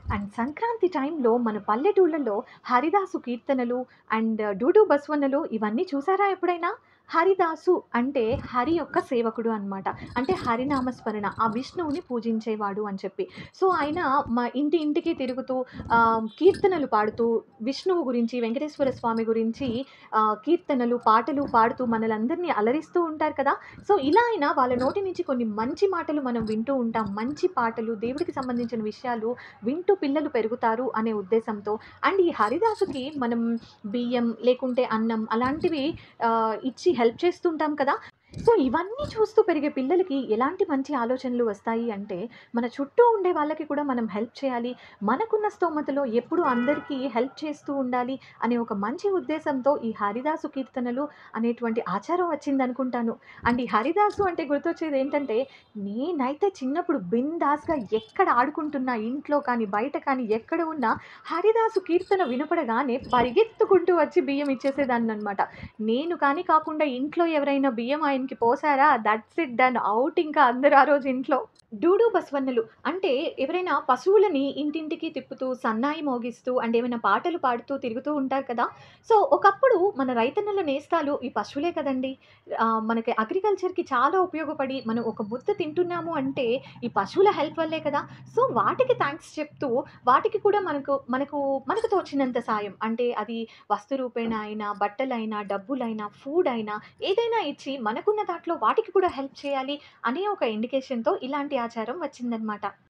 And Sankranti టైంలో మన పల్లెటూళ్ళలో హరిదాసు కీర్తనలు అండ్ డూడు బసవన్నలు ఇవన్నీ చూసారా ఎప్పుడైనా? హరిదాసు అంటే హరి యొక్క సేవకుడు అన్నమాట. అంటే హరినామస్మరణ, ఆ విష్ణువుని పూజించేవాడు అని చెప్పి. సో, ఆయన మా ఇంటి ఇంటికి తిరుగుతూ కీర్తనలు పాడుతూ విష్ణువు గురించి, వెంకటేశ్వర స్వామి గురించి కీర్తనలు, పాటలు పాడుతూ మనలందరినీ అలరిస్తూ ఉంటారు కదా! సో, ఇలా అయినా వాళ్ళ నోటి నుంచి కొన్ని మంచి మాటలు మనం వింటూ ఉంటాం. మంచి పాటలు, దేవుడికి సంబంధించిన విషయాలు వింటూ పిల్లలు పెరుగుతారు అనే ఉద్దేశంతో అండ్ ఈ హరిదాసుకి మనం బియ్యం లేకుంటే అన్నం అలాంటివి ఇచ్చి హెల్ప్ చేస్తుంటాం కదా! సో, ఇవన్నీ చూస్తూ పెరిగే పిల్లలకి ఎలాంటి మంచి ఆలోచనలు వస్తాయి అంటే, మన చుట్టూ ఉండే వాళ్ళకి కూడా మనం హెల్ప్ చేయాలి. మనకున్న స్తోమతలో ఎప్పుడూ అందరికీ హెల్ప్ చేస్తూ ఉండాలి అనే ఒక మంచి ఉద్దేశంతో ఈ హరిదాసు కీర్తనలు అనేటువంటి ఆచారం వచ్చిందనుకుంటాను. అండ్ ఈ హరిదాసు అంటే గుర్తొచ్చేదేంటంటే, నేనైతే చిన్నప్పుడు బిందాస్‌గా ఎక్కడ ఆడుకుంటున్నా ఇంట్లో కానీ, బయట కానీ ఎక్కడ ఉన్నా హరిదాసు కీర్తన వినపడగానే పరిగెత్తుకుంటూ వచ్చి బియ్యం ఇచ్చేసేదాన్ననమాట. నేను కానీ కాకుండా ఇంట్లో ఎవరైనా బియ్యం ఆయనకి పోసారా దట్స్ ఇట్ డన్ ఔట్ ఇంకా అందరూ ఆ రోజు ఇంట్లో. డూడు బసవన్నలు అంటే ఎవరైనా పశువులని ఇంటింటికి తిప్పుతూ, సన్నాయి మోగిస్తూ అండ్ ఏమైనా పాటలు పాడుతూ తిరుగుతూ ఉంటారు కదా! సో, ఒకప్పుడు మన రైతన్నల నేస్తాలు ఈ పశువులే కదండీ! మనకి అగ్రికల్చర్‌కి చాలా ఉపయోగపడి మనం ఒక ముద్ద తింటున్నాము అంటే ఈ పశువుల హెల్ప్ వల్లే కదా! సో, వాటికి థాంక్స్ చెప్తూ వాటికి కూడా మనకు తోచినంత సాయం అంటే అది వస్తు రూపేణా అయినా, బట్టలైనా, డబ్బులైనా, ఫుడ్ అయినా ఏదైనా ఇచ్చి మనకున్న దాంట్లో వాటికి కూడా హెల్ప్ చేయాలి అనే ఒక ఇండికేషన్‌తో ఇలాంటి ఆచారం వచ్చిందనమాట.